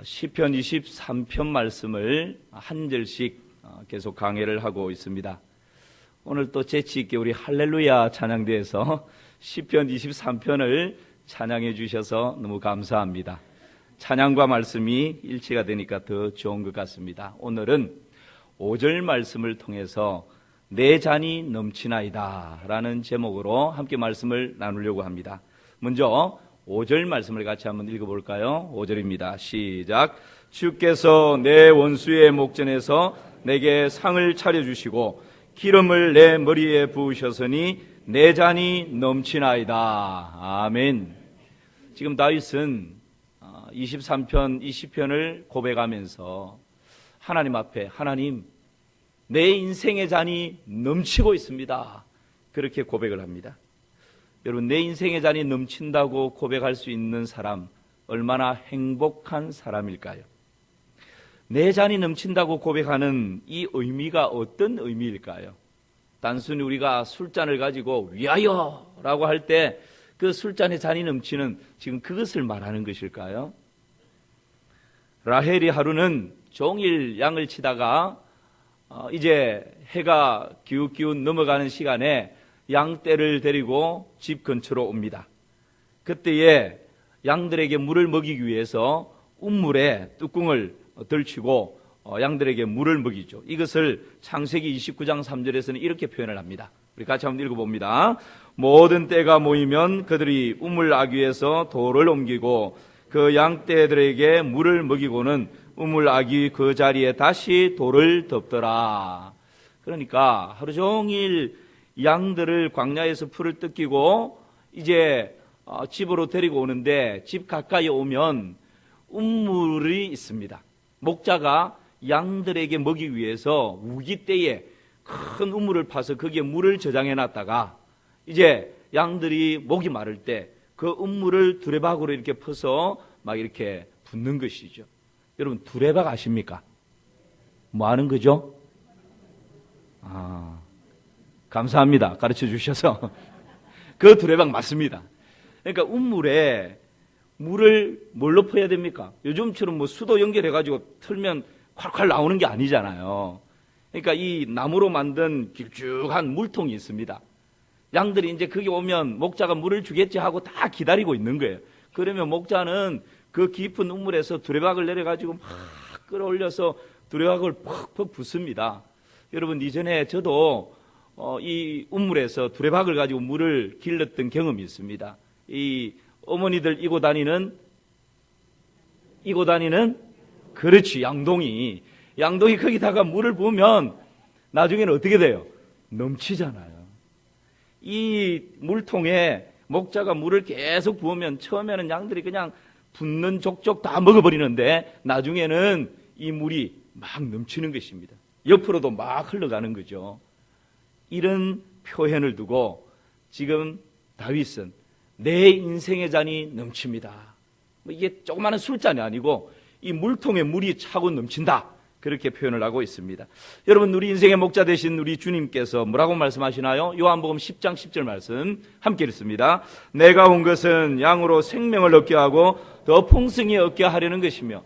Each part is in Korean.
시편 23편 말씀을 한 절씩 계속 강해를 하고 있습니다. 오늘 또 재치 있게 우리 할렐루야 찬양대에서 시편 23편을 찬양해 주셔서 너무 감사합니다. 찬양과 말씀이 일치가 되니까 더 좋은 것 같습니다. 오늘은 5절 말씀을 통해서 내 잔이 넘치나이다 라는 제목으로 함께 말씀을 나누려고 합니다. 먼저 5절 말씀을 같이 한번 읽어볼까요? 5절입니다. 시작. 주께서 내 원수의 목전에서 내게 상을 차려주시고 기름을 내 머리에 부으셨으니 내 잔이 넘치나이다. 아멘. 지금 다윗은 23편, 20편을 고백하면서 하나님 앞에 하나님, 내 인생의 잔이 넘치고 있습니다. 그렇게 고백을 합니다. 여러분, 내 인생의 잔이 넘친다고 고백할 수 있는 사람 얼마나 행복한 사람일까요? 내 잔이 넘친다고 고백하는 이 의미가 어떤 의미일까요? 단순히 우리가 술잔을 가지고 위하여 라고 할 때 그 술잔에 잔이 넘치는 지금 그것을 말하는 것일까요? 라헬이 하루는 종일 양을 치다가 이제 해가 기웃기웃 넘어가는 시간에 양떼를 데리고 집 근처로 옵니다. 그때에 양들에게 물을 먹이기 위해서 운물에 뚜껑을 들치고 양들에게 물을 먹이죠. 이것을 창세기 29장 3절에서는 이렇게 표현을 합니다. 우리 같이 한번 읽어봅니다. 모든 떼가 모이면 그들이 우물 아귀에서 돌을 옮기고 그 양떼들에게 물을 먹이고는 우물 아귀 그 자리에 다시 돌을 덮더라. 그러니까 하루 종일 양들을 광야에서 풀을 뜯기고 이제 집으로 데리고 오는데 집 가까이 오면 우물이 있습니다. 목자가 양들에게 먹이기 위해서 우기때에 큰 우물을 파서 거기에 물을 저장해 놨다가 이제 양들이 목이 마를 때 그 우물을 두레박으로 이렇게 퍼서 막 이렇게 붓는 것이죠. 여러분, 두레박 아십니까? 뭐 하는 거죠? 감사합니다. 가르쳐 주셔서. 그 두레박 맞습니다. 그러니까 우물에 물을 뭘로 퍼야 됩니까? 요즘처럼 뭐 수도 연결해가지고 틀면 콸콸 나오는 게 아니잖아요. 그러니까 이 나무로 만든 길쭉한 물통이 있습니다. 양들이 이제 거기 오면 목자가 물을 주겠지 하고 다 기다리고 있는 거예요. 그러면 목자는 그 깊은 우물에서 두레박을 내려가지고 막 끌어올려서 두레박을 퍽퍽 붓습니다. 여러분, 이전에 저도 이 우물에서 두레박을 가지고 물을 길렀던 경험이 있습니다. 이 어머니들 이고 다니는 그렇지, 양동이 거기다가 물을 부으면 나중에는 어떻게 돼요? 넘치잖아요. 이 물통에 목자가 물을 계속 부으면 처음에는 양들이 그냥 붓는 족족 다 먹어버리는데 나중에는 이 물이 막 넘치는 것입니다. 옆으로도 막 흘러가는 거죠. 이런 표현을 두고 지금 다윗은 내 인생의 잔이 넘칩니다. 이게 조그마한 술잔이 아니고 이 물통에 물이 차고 넘친다. 그렇게 표현을 하고 있습니다. 여러분, 우리 인생의 목자 되신 우리 주님께서 뭐라고 말씀하시나요? 요한복음 10장 10절 말씀 함께 읽습니다. 내가 온 것은 양으로 생명을 얻게 하고 더 풍성히 얻게 하려는 것이며.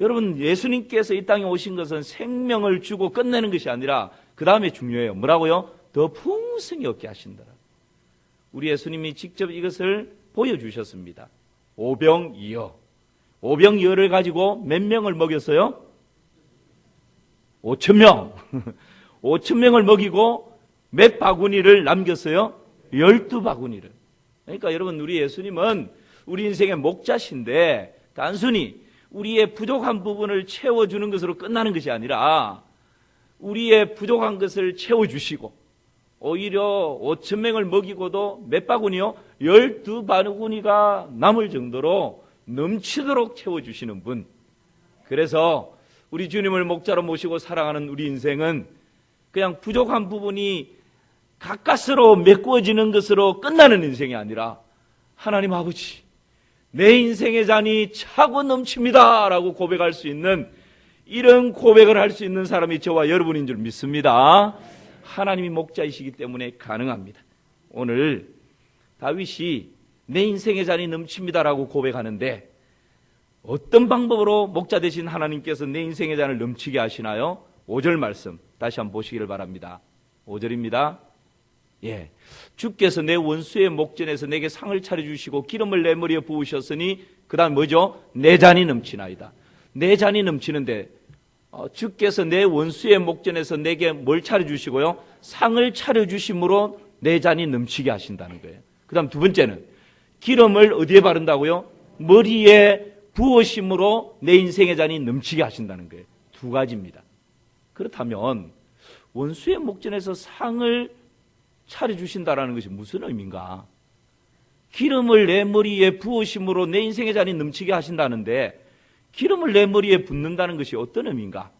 여러분, 예수님께서 이 땅에 오신 것은 생명을 주고 끝내는 것이 아니라 그 다음에 중요해요. 뭐라고요? 더 풍성히 얻게 하신다. 우리 예수님이 직접 이것을 보여주셨습니다. 오병이어. 오병이어를 가지고 몇 명을 먹였어요? 5,000명. 5,000명을 먹이고 몇 바구니를 남겼어요? 12바구니를. 그러니까 여러분, 우리 예수님은 우리 인생의 목자신데 단순히 우리의 부족한 부분을 채워주는 것으로 끝나는 것이 아니라 우리의 부족한 것을 채워주시고 오히려 5,000명을 먹이고도 몇 바구니요? 12바구니가 남을 정도로 넘치도록 채워주시는 분. 그래서 우리 주님을 목자로 모시고 살아가는 우리 인생은 그냥 부족한 부분이 가까스로 메꾸어지는 것으로 끝나는 인생이 아니라 하나님 아버지, 내 인생의 잔이 차고 넘칩니다 라고 고백할 수 있는, 이런 고백을 할 수 있는 사람이 저와 여러분인 줄 믿습니다. 하나님이 목자이시기 때문에 가능합니다. 오늘 다윗이 내 인생의 잔이 넘칩니다라고 고백하는데 어떤 방법으로 목자 되신 하나님께서 내 인생의 잔을 넘치게 하시나요? 5절 말씀 다시 한번 보시기를 바랍니다. 5절입니다. 예, 주께서 내 원수의 목전에서 내게 상을 차려주시고 기름을 내 머리에 부으셨으니 그 다음 뭐죠? 내 잔이 넘치나이다. 내 잔이 넘치는데 주께서 내 원수의 목전에서 내게 뭘 차려주시고요? 상을 차려주심으로 내 잔이 넘치게 하신다는 거예요. 그 다음 두 번째는 기름을 어디에 바른다고요? 머리에 부으심으로 내 인생의 잔이 넘치게 하신다는 거예요. 두 가지입니다. 그렇다면 원수의 목전에서 상을 차려주신다라는 것이 무슨 의미인가? 기름을 내 머리에 부으심으로 내 인생의 잔이 넘치게 하신다는데 기름을 내 머리에 붓는다는 것이 어떤 의미인가?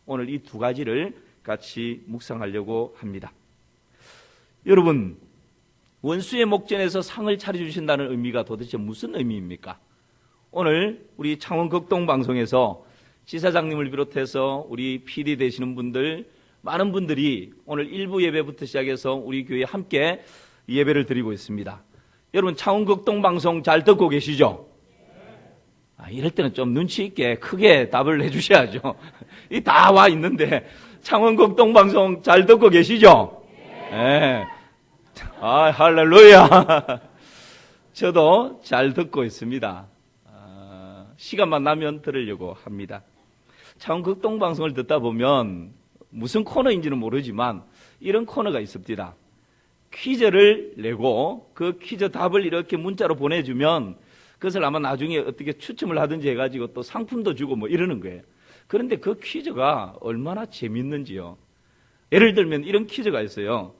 오늘 이 두 가지를 같이 묵상하려고 합니다. 여러분, 원수의 목전에서 상을 차려주신다는 의미가 도대체 무슨 의미입니까? 오늘 우리 창원 극동방송에서 지사장님을 비롯해서 우리 PD 되시는 분들, 많은 분들이 오늘 1부 예배부터 시작해서 우리 교회에 함께 예배를 드리고 있습니다. 여러분, 창원 극동방송 잘 듣고 계시죠? 이럴 때는 좀 눈치 있게 크게 답을 해주셔야죠. 이 다 와 있는데 창원 극동방송 잘 듣고 계시죠? 네. 할렐루야. 저도 잘 듣고 있습니다. 시간만 나면 들으려고 합니다. 창원 극동방송을 듣다 보면 무슨 코너인지는 모르지만 이런 코너가 있습니다. 퀴즈를 내고 그 퀴즈 답을 이렇게 문자로 보내주면 그것을 아마 나중에 어떻게 추첨을 하든지 해가지고 또 상품도 주고 뭐 이러는 거예요. 그런데 그 퀴즈가 얼마나 재밌는지요. 예를 들면 이런 퀴즈가 있어요.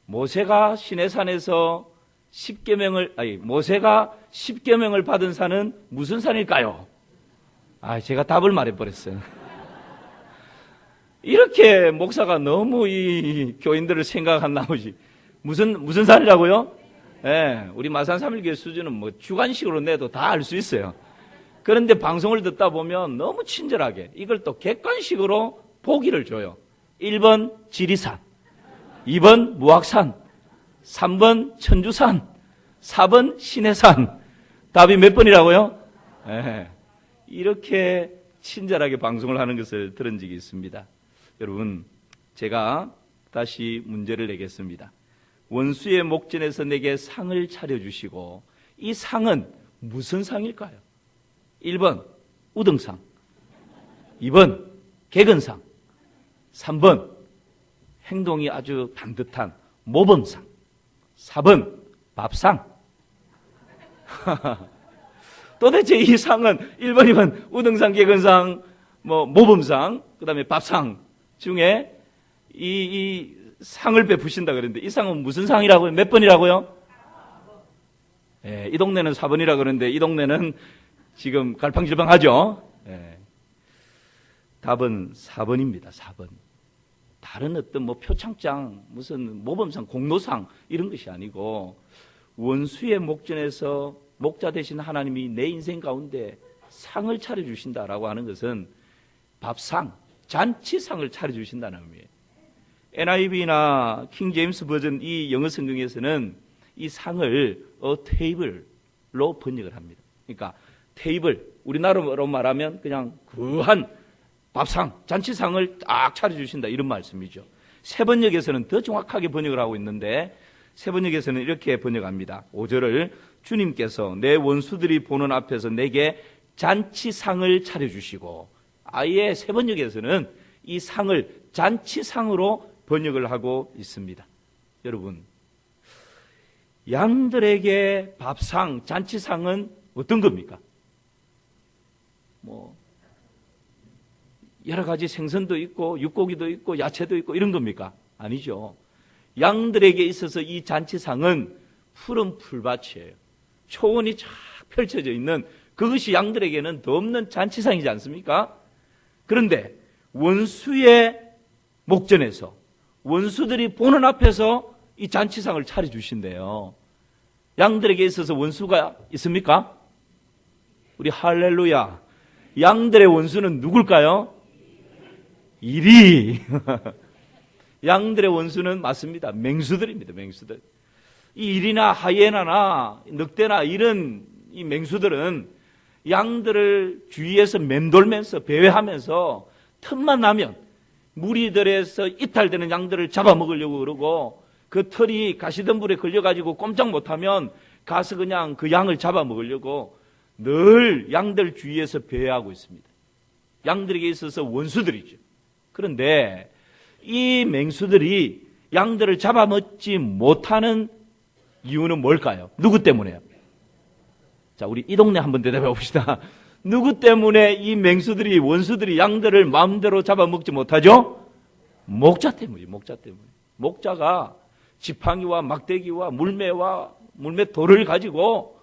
모세가 시내산에서 모세가 10계명을 받은 산은 무슨 산일까요? 제가 답을 말해버렸어요. 이렇게 목사가 너무 이 교인들을 생각한 나머지 무슨 산이라고요? 예, 우리 마산 3일교회 수준은 뭐 주관식으로 내도 다 알 수 있어요. 그런데 방송을 듣다 보면 너무 친절하게 이걸 또 객관식으로 보기를 줘요. 1번 지리산, 2번 무악산, 3번 천주산, 4번 신해산. 답이 몇 번이라고요? 예, 이렇게 친절하게 방송을 하는 것을 들은 적이 있습니다. 여러분, 제가 다시 문제를 내겠습니다. 원수의 목전에서 내게 상을 차려주시고 이 상은 무슨 상일까요? 1번 우등상, 2번 개근상, 3번 행동이 아주 반듯한 모범상, 4번 밥상. 도대체 이 상은 1번, 2번 우등상, 개근상, 모범상, 그 다음에 밥상 중에 이 상을 베푸신다 그랬는데 이 상은 무슨 상이라고요? 몇 번이라고요? 이 동네는 4번이라 그러는데 이 동네는 지금 갈팡질팡하죠. 답은 4번입니다. 4번. 다른 어떤 표창장, 무슨 모범상, 공로상 이런 것이 아니고 원수의 목전에서 목자 되신 하나님이 내 인생 가운데 상을 차려주신다라고 하는 것은 밥상, 잔치상을 차려주신다는 의미예요. NIV나 킹 제임스 버전 이 영어 성경에서는 이 상을 a table로 번역을 합니다. 그러니까 테이블, 우리나라로 말하면 그냥 그한 밥상, 잔치상을 딱 차려주신다 이런 말씀이죠. 세번역에서는 더 정확하게 번역을 하고 있는데 세번역에서는 이렇게 번역합니다. 5절을 주님께서 내 원수들이 보는 앞에서 내게 잔치상을 차려주시고, 아예 세번역에서는 이 상을 잔치상으로 번역을 하고 있습니다. 여러분, 양들에게 밥상, 잔치상은 어떤 겁니까? 여러 가지 생선도 있고 육고기도 있고 야채도 있고 이런 겁니까? 아니죠. 양들에게 있어서 이 잔치상은 푸른 풀밭이에요. 초원이 쫙 펼쳐져 있는 그것이 양들에게는 더 없는 잔치상이지 않습니까? 그런데 원수의 목전에서 원수들이 보는 앞에서 이 잔치상을 차려주신대요. 양들에게 있어서 원수가 있습니까? 우리 할렐루야. 양들의 원수는 누굴까요? 이리. 양들의 원수는 맞습니다. 맹수들입니다. 맹수들. 이 일이나 하이에나나 늑대나 이런 이 맹수들은 양들을 주위에서 맴돌면서 배회하면서 틈만 나면 무리들에서 이탈되는 양들을 잡아먹으려고 그러고, 그 털이 가시덤불에 걸려가지고 꼼짝 못하면 가서 그냥 그 양을 잡아먹으려고 늘 양들 주위에서 배회하고 있습니다. 양들에게 있어서 원수들이죠. 그런데 이 맹수들이 양들을 잡아먹지 못하는 이유는 뭘까요? 누구 때문에요? 자, 우리 이 동네 한번 대답해 봅시다. 누구 때문에 이 맹수들이, 원수들이 양들을 마음대로 잡아먹지 못하죠? 목자 때문이에요. 목자 때문에. 목자가 지팡이와 막대기와 물매 돌을 가지고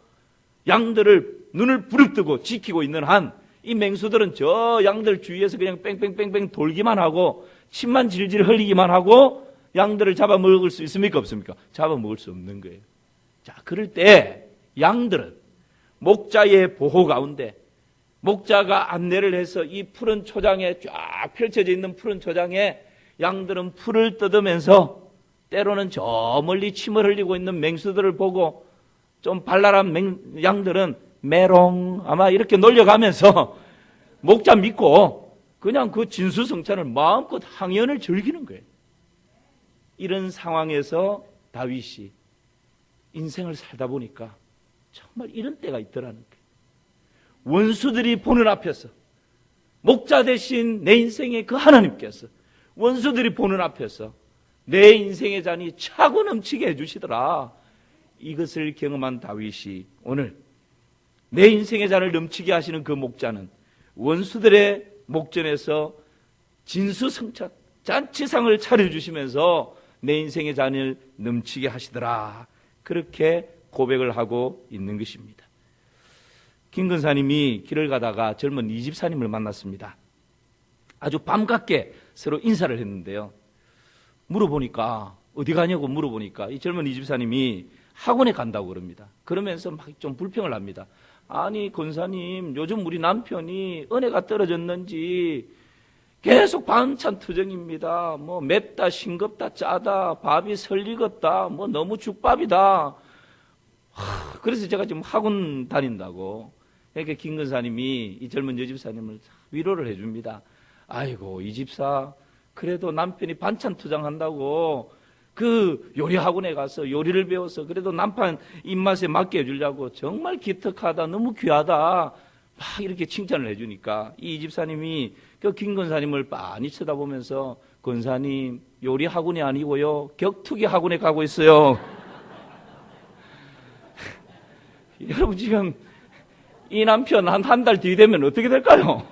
양들을 눈을 부릅뜨고 지키고 있는 한, 이 맹수들은 저 양들 주위에서 그냥 뺑뺑뺑뺑 돌기만 하고 침만 질질 흘리기만 하고 양들을 잡아먹을 수 있습니까? 없습니까? 잡아먹을 수 없는 거예요. 자, 그럴 때 양들은 목자의 보호 가운데, 목자가 안내를 해서 이 푸른 초장에 쫙 펼쳐져 있는 푸른 초장에 양들은 풀을 뜯으면서 때로는 저 멀리 침을 흘리고 있는 맹수들을 보고 좀 발랄한 양들은 메롱 아마 이렇게 놀려가면서 목자 믿고 그냥 그 진수성찬을 마음껏 항연을 즐기는 거예요. 이런 상황에서 다윗이 인생을 살다 보니까 정말 이런 때가 있더라는 거예요. 원수들이 보는 앞에서, 목자 대신 내 인생의 그 하나님께서 원수들이 보는 앞에서 내 인생의 잔이 차고 넘치게 해주시더라. 이것을 경험한 다윗이 오늘 내 인생의 잔을 넘치게 하시는 그 목자는 원수들의 목전에서 진수성찬 잔치상을 차려주시면서 내 인생의 잔을 넘치게 하시더라. 그렇게 고백을 하고 있는 것입니다. 김근사님이 길을 가다가 젊은 이 집사님을 만났습니다. 아주 밤늦게 서로 인사를 했는데요. 물어보니까, 어디 가냐고 물어보니까 이 젊은 이 집사님이 학원에 간다고 그럽니다. 그러면서 막 좀 불평을 합니다. 아니 권사님, 요즘 우리 남편이 은혜가 떨어졌는지 계속 반찬 투정입니다. 뭐 맵다, 싱겁다, 짜다, 밥이 설익었다, 뭐 너무 죽밥이다. 그래서 제가 지금 학원 다닌다고. 그러니까 김근사님이 이 젊은 여집사님을 위로를 해줍니다. 아이고 이 집사, 그래도 남편이 반찬 투정한다고 그 요리 학원에 가서 요리를 배워서 그래도 남편 입맛에 맞게 해주려고 정말 기특하다, 너무 귀하다 막 이렇게 칭찬을 해주니까 이 집사님이 그 김근사님을 빤히 쳐다보면서, 권사님 요리 학원이 아니고요 격투기 학원에 가고 있어요. 여러분 지금 이 남편 한 달 뒤 되면 어떻게 될까요?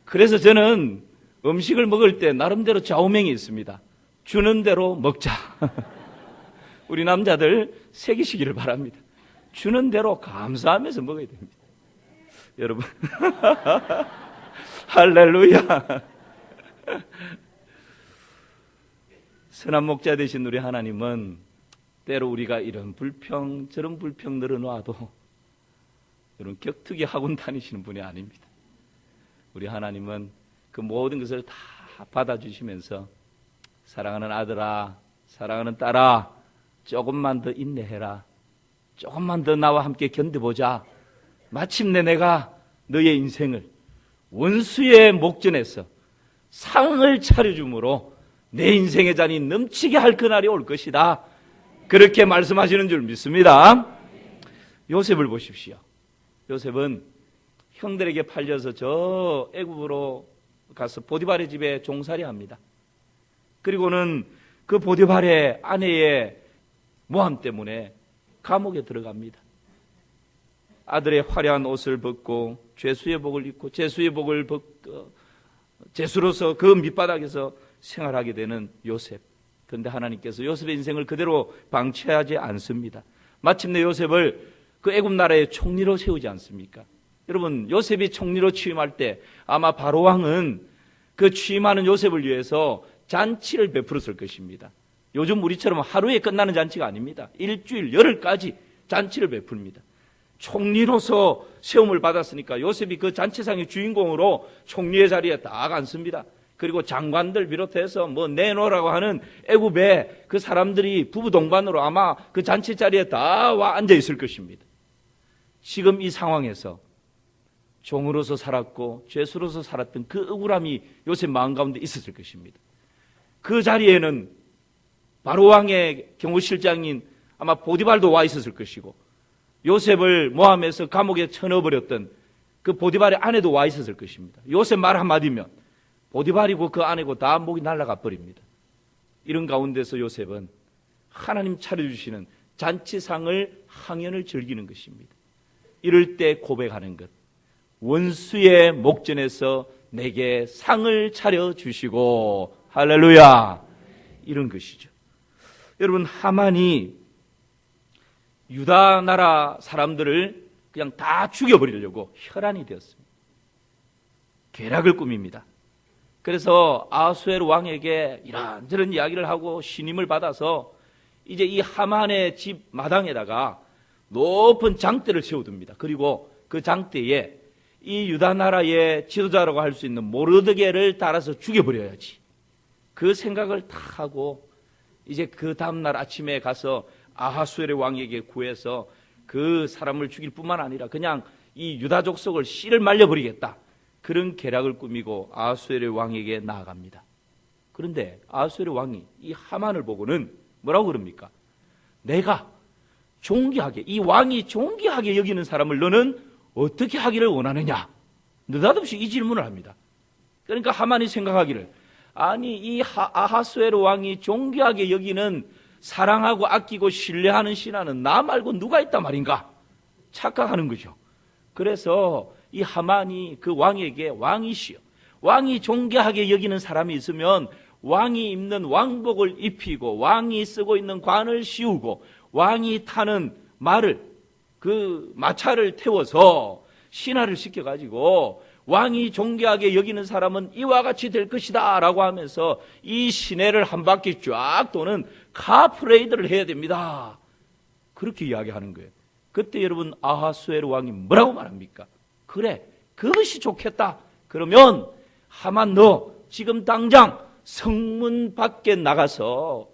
그래서 저는 음식을 먹을 때 나름대로 좌우명이 있습니다. 주는 대로 먹자. 우리 남자들 새기시기를 바랍니다. 주는 대로 감사하면서 먹어야 됩니다. 여러분 할렐루야. 선한 목자 되신 우리 하나님은 때로 우리가 이런 불평 저런 불평 늘어놔도 이런 격투기 학원 다니시는 분이 아닙니다. 우리 하나님은 그 모든 것을 다 받아주시면서 사랑하는 아들아, 사랑하는 딸아, 조금만 더 인내해라. 조금만 더 나와 함께 견뎌보자. 마침내 내가 너의 인생을 원수의 목전에서 상을 차려줌으로 내 인생의 잔이 넘치게 할 그날이 올 것이다. 그렇게 말씀하시는 줄 믿습니다. 요셉을 보십시오. 요셉은 형들에게 팔려서 저 애굽으로 가서 보디발의 집에 종살이 합니다. 그리고는 그 보디발의 아내의 모함 때문에 감옥에 들어갑니다. 아들의 화려한 옷을 벗고 죄수의 복을 입고 죄수의 복을 벗고 죄수로서 그 밑바닥에서 생활하게 되는 요셉. 그런데 하나님께서 요셉의 인생을 그대로 방치하지 않습니다. 마침내 요셉을 그 애굽 나라의 총리로 세우지 않습니까? 여러분, 요셉이 총리로 취임할 때 아마 바로 왕은 그 취임하는 요셉을 위해서 잔치를 베풀었을 것입니다. 요즘 우리처럼 하루에 끝나는 잔치가 아닙니다. 일주일, 열흘까지 잔치를 베풉니다. 총리로서 세움을 받았으니까 요셉이 그 잔치상의 주인공으로 총리의 자리에 딱 앉습니다. 그리고 장관들 비롯해서 뭐 내놓으라고 하는 애굽의 그 사람들이 부부 동반으로 아마 그 잔치 자리에 다 와 앉아 있을 것입니다. 지금 이 상황에서 종으로서 살았고 죄수로서 살았던 그 억울함이 요셉 마음 가운데 있었을 것입니다. 그 자리에는 바로 왕의 경호실장인 아마 보디발도 와 있었을 것이고, 요셉을 모함해서 감옥에 쳐넣어버렸던 그 보디발의 아내도 와 있었을 것입니다. 요셉 말 한마디면 보디발이고 그 아내고 다 목이 날아가 버립니다. 이런 가운데서 요셉은 하나님 차려주시는 잔치상을 항연을 즐기는 것입니다. 이럴 때 고백하는 것, 원수의 목전에서 내게 상을 차려주시고 할렐루야, 이런 것이죠. 여러분, 하만이 유다 나라 사람들을 그냥 다 죽여버리려고 혈안이 되었습니다. 계략을 꾸밉니다. 그래서 아하수에로 왕에게 이런저런 이야기를 하고 신임을 받아서 이제 이 하만의 집 마당에다가 높은 장대를 세워둡니다. 그리고 그 장대에 이 유다 나라의 지도자라고 할 수 있는 모르드게를 따라서 죽여버려야지, 그 생각을 다 하고 이제 그 다음날 아침에 가서 아하수에로 왕에게 구해서 그 사람을 죽일 뿐만 아니라 그냥 이 유다 족속을 씨를 말려버리겠다, 그런 계략을 꾸미고 아하수에로 왕에게 나아갑니다. 그런데 아하수에로 왕이 이 하만을 보고는 뭐라고 그럽니까? 내가 존귀하게, 이 왕이 존귀하게 여기는 사람을 너는 어떻게 하기를 원하느냐? 느닷없이 이 질문을 합니다. 그러니까 하만이 생각하기를, 아니 이 아하수에로 왕이 존귀하게 여기는 사랑하고 아끼고 신뢰하는 신하는 나 말고 누가 있단 말인가 착각하는 거죠. 그래서 이 하만이 그 왕에게, 왕이시여, 왕이 존귀하게 여기는 사람이 있으면 왕이 입는 왕복을 입히고 왕이 쓰고 있는 관을 씌우고 왕이 타는 말을, 그 마차를 태워서 신하를 시켜가지고 왕이 존귀하게 여기는 사람은 이와 같이 될 것이다 라고 하면서 이 시내를 한 바퀴 쫙 도는 카프레이드를 해야 됩니다. 그렇게 이야기하는 거예요. 그때 여러분 아하수에로 왕이 뭐라고 말합니까? 그래, 그것이 좋겠다. 그러면 하만, 너 지금 당장 성문 밖에 나가서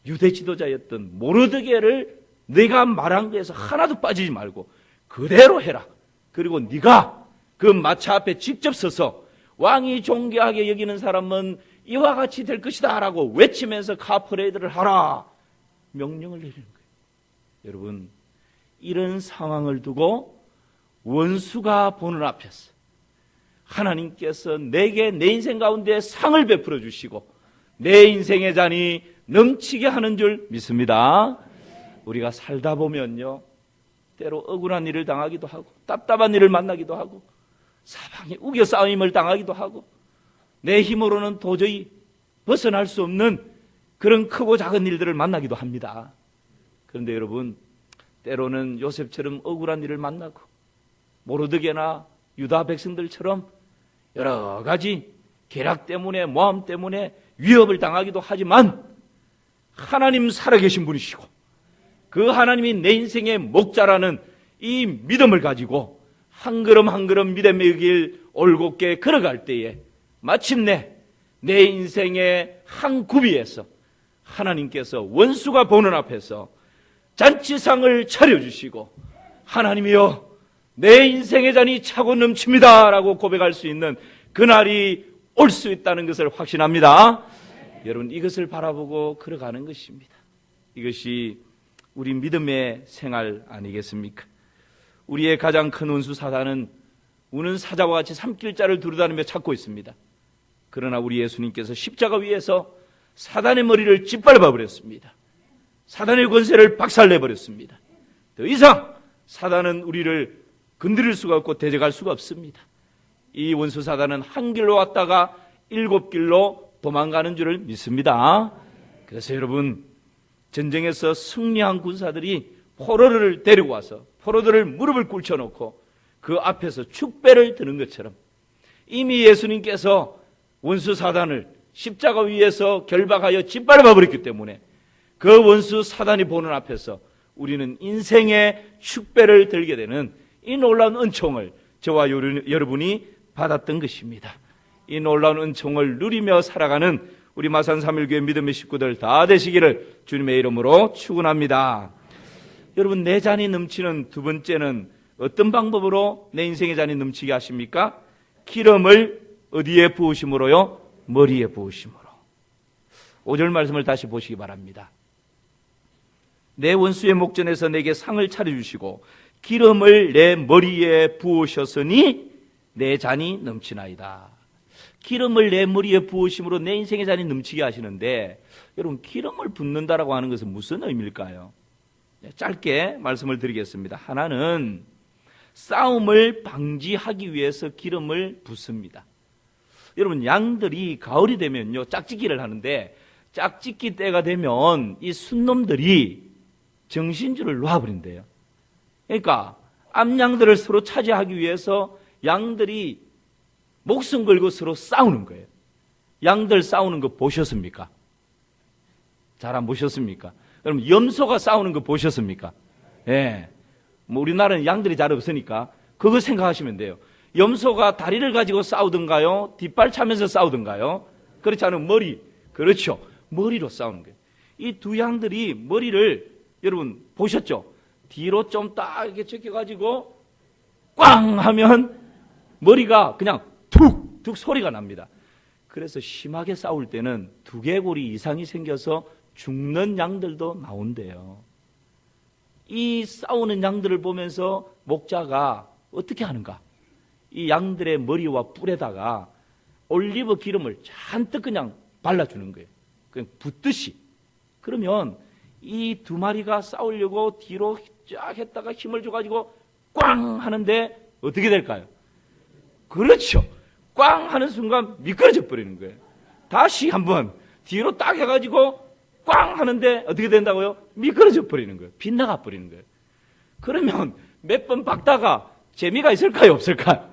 유대 지도자였던 모르드게를 내가 말한 거에서 하나도 빠지지 말고 그대로 해라. 그리고 네가 그 마차 앞에 직접 서서 왕이 존귀하게 여기는 사람은 이와 같이 될 것이다 라고 외치면서 카프레이드를 하라, 명령을 내리는 거예요. 여러분, 이런 상황을 두고 원수가 보는 앞에서 하나님께서 내게 내 인생 가운데 상을 베풀어 주시고 내 인생의 잔이 넘치게 하는 줄 믿습니다. 우리가 살다 보면요, 때로 억울한 일을 당하기도 하고 답답한 일을 만나기도 하고 사방에 우겨 싸움을 당하기도 하고 내 힘으로는 도저히 벗어날 수 없는 그런 크고 작은 일들을 만나기도 합니다. 그런데 여러분, 때로는 요셉처럼 억울한 일을 만나고 모르드게나 유다 백성들처럼 여러 가지 계략 때문에, 모함 때문에 위협을 당하기도 하지만 하나님 살아계신 분이시고 그 하나님이 내 인생의 목자라는 이 믿음을 가지고 한 걸음 한 걸음 믿음의 길 올곧게 걸어갈 때에 마침내 내 인생의 한 구비에서 하나님께서 원수가 보는 앞에서 잔치상을 차려주시고 하나님이여 내 인생의 잔이 차고 넘칩니다 라고 고백할 수 있는 그날이 올 수 있다는 것을 확신합니다. 여러분, 이것을 바라보고 걸어가는 것입니다. 이것이 우리 믿음의 생활 아니겠습니까? 우리의 가장 큰 원수 사단은 우는 사자와 같이 삼킬자를 두루다니며 찾고 있습니다. 그러나 우리 예수님께서 십자가 위에서 사단의 머리를 짓밟아 버렸습니다. 사단의 권세를 박살내버렸습니다. 더 이상 사단은 우리를 건드릴 수가 없고 대적할 수가 없습니다. 이 원수 사단은 한 길로 왔다가 7길로 도망가는 줄을 믿습니다. 그래서 여러분, 전쟁에서 승리한 군사들이 포로를 데리고 와서 포로들을 무릎을 꿇혀놓고 그 앞에서 축배를 드는 것처럼 이미 예수님께서 원수 사단을 십자가 위에서 결박하여 짓밟아 버렸기 때문에 그 원수 사단이 보는 앞에서 우리는 인생의 축배를 들게 되는 이 놀라운 은총을 저와 여러분이 받았던 것입니다. 이 놀라운 은총을 누리며 살아가는 우리 마산 3.1교회 믿음의 식구들 다 되시기를 주님의 이름으로 축원합니다. 여러분, 내 잔이 넘치는 두 번째는 어떤 방법으로 내 인생의 잔이 넘치게 하십니까? 기름을 어디에 부으심으로요? 머리에 부으심으로. 5절 말씀을 다시 보시기 바랍니다. 내 원수의 목전에서 내게 상을 차려주시고 기름을 내 머리에 부으셨으니 내 잔이 넘치나이다. 기름을 내 머리에 부으심으로 내 인생의 잔이 넘치게 하시는데, 여러분, 기름을 붓는다라고 하는 것은 무슨 의미일까요? 짧게 말씀을 드리겠습니다. 하나는 싸움을 방지하기 위해서 기름을 붓습니다. 여러분, 양들이 가을이 되면요 짝짓기를 하는데, 짝짓기 때가 되면 이 순놈들이 정신줄을 놓아버린대요. 그러니까 암양들을 서로 차지하기 위해서 양들이 목숨 걸고 서로 싸우는 거예요. 양들 싸우는 거 보셨습니까? 잘 안 보셨습니까? 여러분, 염소가 싸우는 거 보셨습니까? 예. 뭐 우리나라는 양들이 잘 없으니까 그거 생각하시면 돼요. 염소가 다리를 가지고 싸우든가요? 뒷발 차면서 싸우든가요? 그렇지 않으면 머리. 그렇죠. 머리로 싸우는 거예요. 이 두 양들이 머리를 여러분 보셨죠? 뒤로 좀 딱 이렇게 제껴가지고 꽝 하면 머리가 그냥 툭툭 소리가 납니다. 그래서 심하게 싸울 때는 두개골이 이상이 생겨서 죽는 양들도 나온대요. 이 싸우는 양들을 보면서 목자가 어떻게 하는가? 이 양들의 머리와 뿔에다가 올리브 기름을 잔뜩 그냥 발라주는 거예요. 그냥 붓듯이. 그러면 이 두 마리가 싸우려고 뒤로 쫙 했다가 힘을 줘가지고 꽝 하는데 어떻게 될까요? 그렇죠. 꽝 하는 순간 미끄러져 버리는 거예요. 다시 한번 뒤로 딱 해가지고 꽝 하는데 어떻게 된다고요? 미끄러져 버리는 거예요. 빗나가 버리는 거예요. 그러면 몇 번 박다가 재미가 있을까요? 없을까요?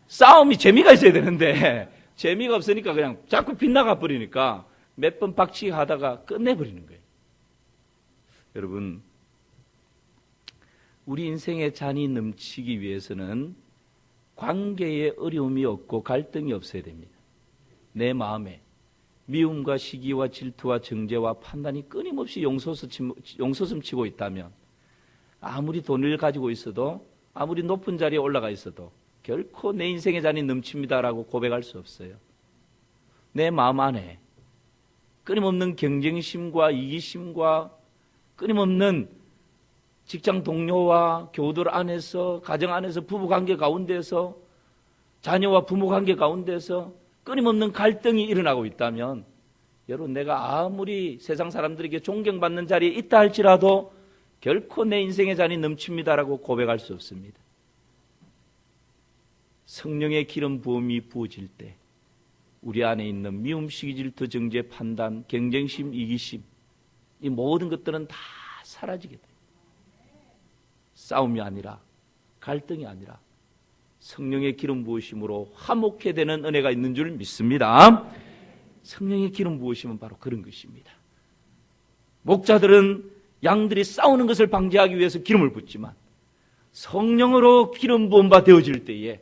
싸움이 재미가 있어야 되는데 재미가 없으니까 그냥 자꾸 빗나가 버리니까 몇 번 박치기 하다가 끝내버리는 거예요. 여러분, 우리 인생의 잔이 넘치기 위해서는 관계에 어려움이 없고 갈등이 없어야 됩니다. 내 마음에 미움과 시기와 질투와 정죄와 판단이 끊임없이 용솟음치고 있다면 아무리 돈을 가지고 있어도, 아무리 높은 자리에 올라가 있어도 결코 내 인생의 잔이 넘칩니다라고 고백할 수 없어요. 내 마음 안에 끊임없는 경쟁심과 이기심과 끊임없는 직장 동료와 교우들 안에서, 가정 안에서, 부부관계 가운데서, 자녀와 부모관계 가운데서 끊임없는 갈등이 일어나고 있다면, 여러분, 내가 아무리 세상 사람들에게 존경받는 자리에 있다 할지라도 결코 내 인생의 잔이 넘칩니다라고 고백할 수 없습니다. 성령의 기름 부음이 부어질 때 우리 안에 있는 미움, 시기, 질투, 정죄, 판단, 경쟁심, 이기심, 이 모든 것들은 다 사라지게 돼요. 싸움이 아니라, 갈등이 아니라 성령의 기름 부으심으로 화목해 되는 은혜가 있는 줄 믿습니다. 성령의 기름 부으심은 바로 그런 것입니다. 목자들은 양들이 싸우는 것을 방지하기 위해서 기름을 붓지만 성령으로 기름 부음 바 되어질 때에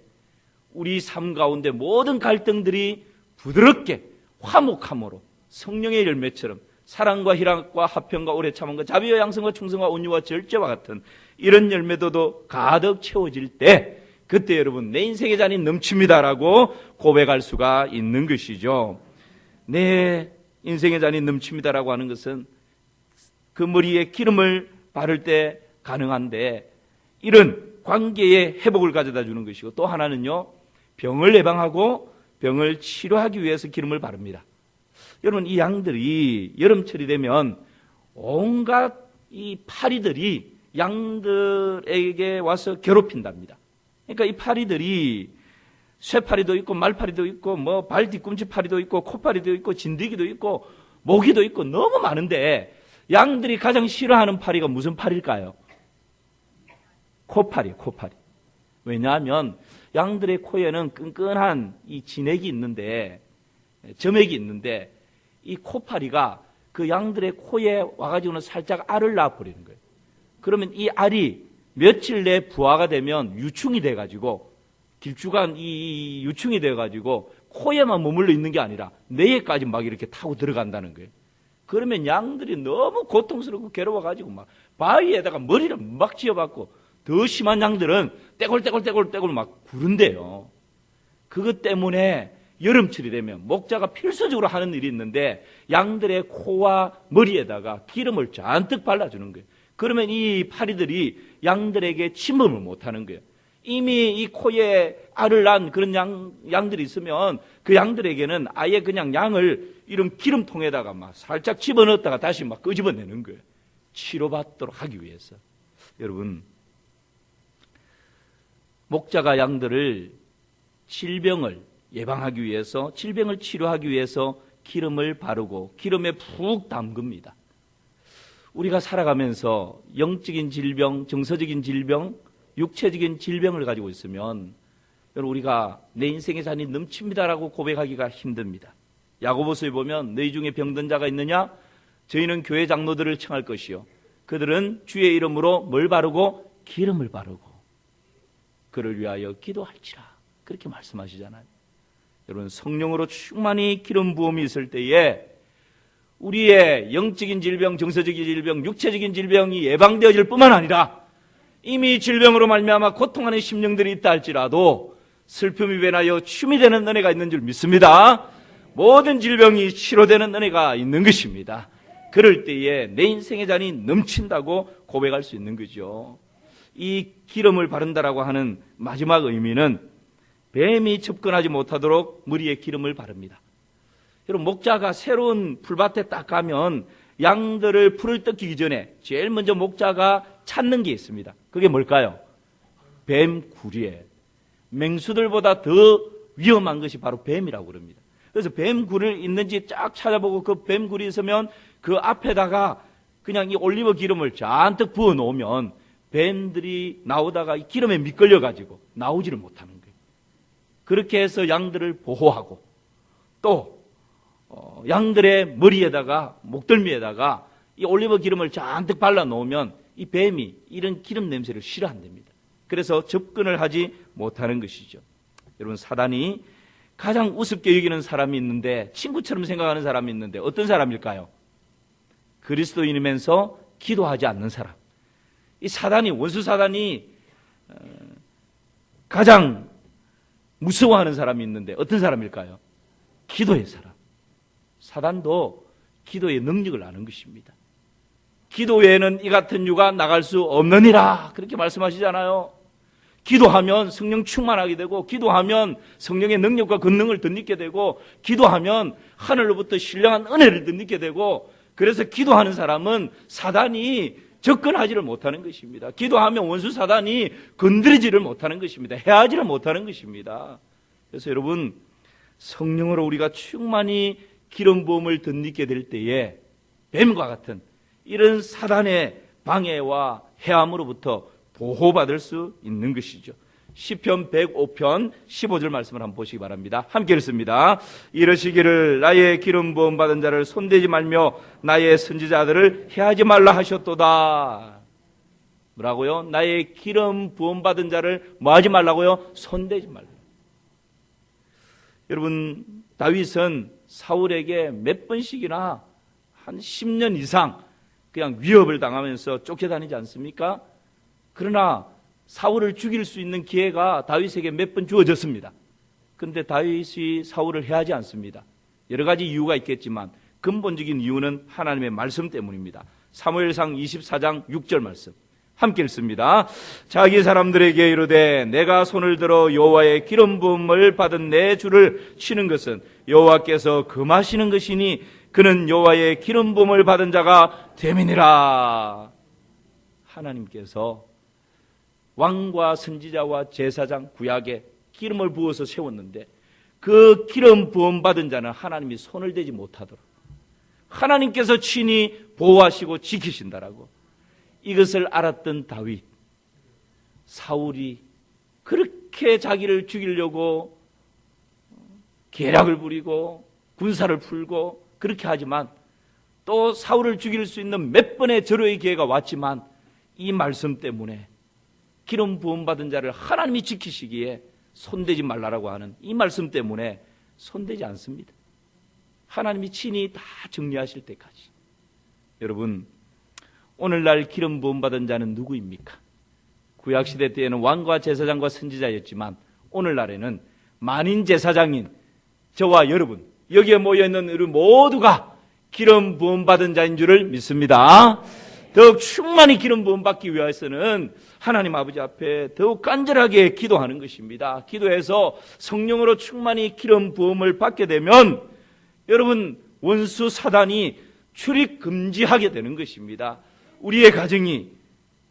우리 삶 가운데 모든 갈등들이 부드럽게 화목함으로 성령의 열매처럼 사랑과 희락과 화평과 오래 참음과 자비와 양성과 충성과 온유와 절제와 같은 이런 열매도 가득 채워질 때, 그때 여러분 내 인생의 잔이 넘칩니다라고 고백할 수가 있는 것이죠. 내 인생의 잔이 넘칩니다라고 하는 것은 그 머리에 기름을 바를 때 가능한데, 이런 관계의 회복을 가져다 주는 것이고, 또 하나는요, 병을 예방하고 병을 치료하기 위해서 기름을 바릅니다. 여러분, 이 양들이 여름철이 되면 온갖 이 파리들이 양들에게 와서 괴롭힌답니다. 그러니까 이 파리들이 쇠파리도 있고 말파리도 있고 뭐 발 뒤꿈치 파리도 있고 코파리도 있고 진드기도 있고 모기도 있고 너무 많은데, 양들이 가장 싫어하는 파리가 무슨 파리일까요? 코파리. 왜냐하면 양들의 코에는 끈끈한 이 진액이 있는데, 점액이 있는데, 이 코파리가 그 양들의 코에 와가지고는 살짝 알을 낳아버리는 거예요. 그러면 이 알이 며칠 내에 부화가 되면 유충이 돼가지고, 길쭉한 이 유충이 돼가지고 코에만 머물러 있는 게 아니라 뇌에까지 막 이렇게 타고 들어간다는 거예요. 그러면 양들이 너무 고통스럽고 괴로워가지고 막 바위에다가 머리를 막 쥐어박고 더 심한 양들은 떼굴떼굴 막 구른대요. 그것 때문에 여름철이 되면 목자가 필수적으로 하는 일이 있는데 양들의 코와 머리에다가 기름을 잔뜩 발라주는 거예요. 그러면 이 파리들이 양들에게 침범을 못하는 거예요. 이미 이 코에 알을 낳은 그런 양들이 있으면 그 양들에게는 아예 그냥 양을 이런 기름통에다가 막 살짝 집어넣었다가 다시 막 끄집어내는 거예요. 치료받도록 하기 위해서. 여러분, 목자가 양들을 질병을 예방하기 위해서, 질병을 치료하기 위해서 기름을 바르고 기름에 푹 담급니다. 우리가 살아가면서 영적인 질병, 정서적인 질병, 육체적인 질병을 가지고 있으면 여러분, 우리가 내 인생의 잔이 넘칩니다라고 고백하기가 힘듭니다. 야고보서에 보면 너희 중에 병든 자가 있느냐? 저희는 교회 장로들을 청할 것이요, 그들은 주의 이름으로 뭘 바르고? 기름을 바르고 그를 위하여 기도할지라, 그렇게 말씀하시잖아요. 여러분, 성령으로 충만히 기름 부음이 있을 때에 우리의 영적인 질병, 정서적인 질병, 육체적인 질병이 예방되어질 뿐만 아니라 이미 질병으로 말미암아 고통하는 심령들이 있다 할지라도 슬픔이 변하여 춤이 되는 은혜가 있는 줄 믿습니다. 모든 질병이 치료되는 은혜가 있는 것입니다. 그럴 때에 내 인생의 잔이 넘친다고 고백할 수 있는 거죠. 이 기름을 바른다라고 하는 마지막 의미는 뱀이 접근하지 못하도록 머리에 기름을 바릅니다. 여러분, 목자가 새로운 풀밭에 딱 가면 양들을 풀을 뜯기기 전에 제일 먼저 목자가 찾는 게 있습니다. 그게 뭘까요? 뱀굴이에요. 맹수들보다 더 위험한 것이 바로 뱀이라고 그럽니다. 그래서 뱀굴을 있는지 쫙 찾아보고 그 뱀굴이 있으면 그 앞에다가 그냥 이 올리브 기름을 잔뜩 부어 놓으면 뱀들이 나오다가 이 기름에 미끌려가지고 나오지를 못하는 거예요. 그렇게 해서 양들을 보호하고 또 양들의 머리에다가 목덜미에다가 이 올리브 기름을 잔뜩 발라 놓으면 이 뱀이 이런 기름 냄새를 싫어한답니다. 그래서 접근을 하지 못하는 것이죠. 여러분, 사단이 가장 우습게 여기는 사람이 있는데, 친구처럼 생각하는 사람이 있는데 어떤 사람일까요? 그리스도인이면서 기도하지 않는 사람. 이 사단이, 원수 사단이 가장 무서워하는 사람이 있는데 어떤 사람일까요? 기도의 사람. 사단도 기도의 능력을 아는 것입니다. 기도 외에는 이 같은 유가 나갈 수 없느니라, 그렇게 말씀하시잖아요. 기도하면 성령 충만하게 되고, 기도하면 성령의 능력과 권능을 덧입게 되고, 기도하면 하늘로부터 신령한 은혜를 덧입게 되고, 그래서 기도하는 사람은 사단이 접근하지를 못하는 것입니다. 기도하면 원수 사단이 건드리지를 못하는 것입니다. 해하지를 못하는 것입니다. 그래서 여러분, 성령으로 우리가 충만히 기름 부음을 덧입게 될 때에 뱀과 같은 이런 사단의 방해와 해함으로부터 보호받을 수 있는 것이죠. 시편 105편 15절 말씀을 한번 보시기 바랍니다. 함께 읽습니다. 이러시기를 나의 기름 부음 받은 자를 손대지 말며 나의 선지자들을 해하지 말라 하셨도다. 뭐라고요? 나의 기름 부음 받은 자를 뭐 하지 말라고요? 손대지 말라. 여러분, 다윗은 사울에게 몇 번씩이나 한 10년 이상 그냥 위협을 당하면서 쫓겨다니지 않습니까? 그러나 사울을 죽일 수 있는 기회가 다윗에게 몇 번 주어졌습니다. 그런데 다윗이 사울을 해하지 않습니다. 여러 가지 이유가 있겠지만 근본적인 이유는 하나님의 말씀 때문입니다. 사무엘상 24장 6절 말씀 함께 읽습니다. 자기 사람들에게 이르되 내가 손을 들어 여호와의 기름 부음을 받은 내 주를 치는 것은 여호와께서 금하시는 것이니 그는 여호와의 기름 부음을 받은 자가 됨이니라. 하나님께서 왕과 선지자와 제사장 구약에 기름을 부어서 세웠는데 그 기름 부음 받은 자는 하나님이 손을 대지 못하도록 하나님께서 친히 보호하시고 지키신다라고. 이것을 알았던 다윗, 사울이 그렇게 자기를 죽이려고 계략을 부리고 군사를 풀고 그렇게 하지만 또 사울을 죽일 수 있는 몇 번의 절호의 기회가 왔지만 이 말씀 때문에 기름 부음 받은 자를 하나님이 지키시기에 손대지 말라라고 하는 이 말씀 때문에 손대지 않습니다. 하나님이 친히 다 정리하실 때까지. 여러분, 오늘날 기름 부음 받은 자는 누구입니까? 구약시대 때에는 왕과 제사장과 선지자였지만 오늘날에는 만인 제사장인 저와 여러분, 여기에 모여있는 우리 모두가 기름 부음 받은 자인 줄을 믿습니다. 더욱 충만히 기름 부음 받기 위해서는 하나님 아버지 앞에 더욱 간절하게 기도하는 것입니다. 기도해서 성령으로 충만히 기름 부음을 받게 되면 여러분, 원수 사단이 출입 금지하게 되는 것입니다. 우리의 가정이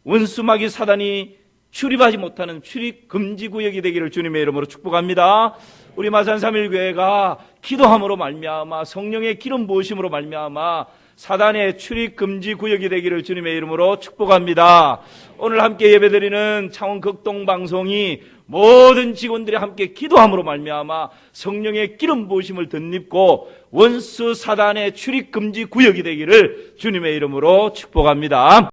원수 마귀 사단이 출입하지 못하는 출입 금지 구역이 되기를 주님의 이름으로 축복합니다. 우리 마산 3.1교회가 기도함으로 말미암아 성령의 기름 부으심으로 말미암아 사단의 출입 금지 구역이 되기를 주님의 이름으로 축복합니다. 오늘 함께 예배드리는 창원 극동 방송이 모든 직원들이 함께 기도함으로 말미암아 성령의 기름 부으심을 덧입고 원수 사단의 출입 금지 구역이 되기를 주님의 이름으로 축복합니다.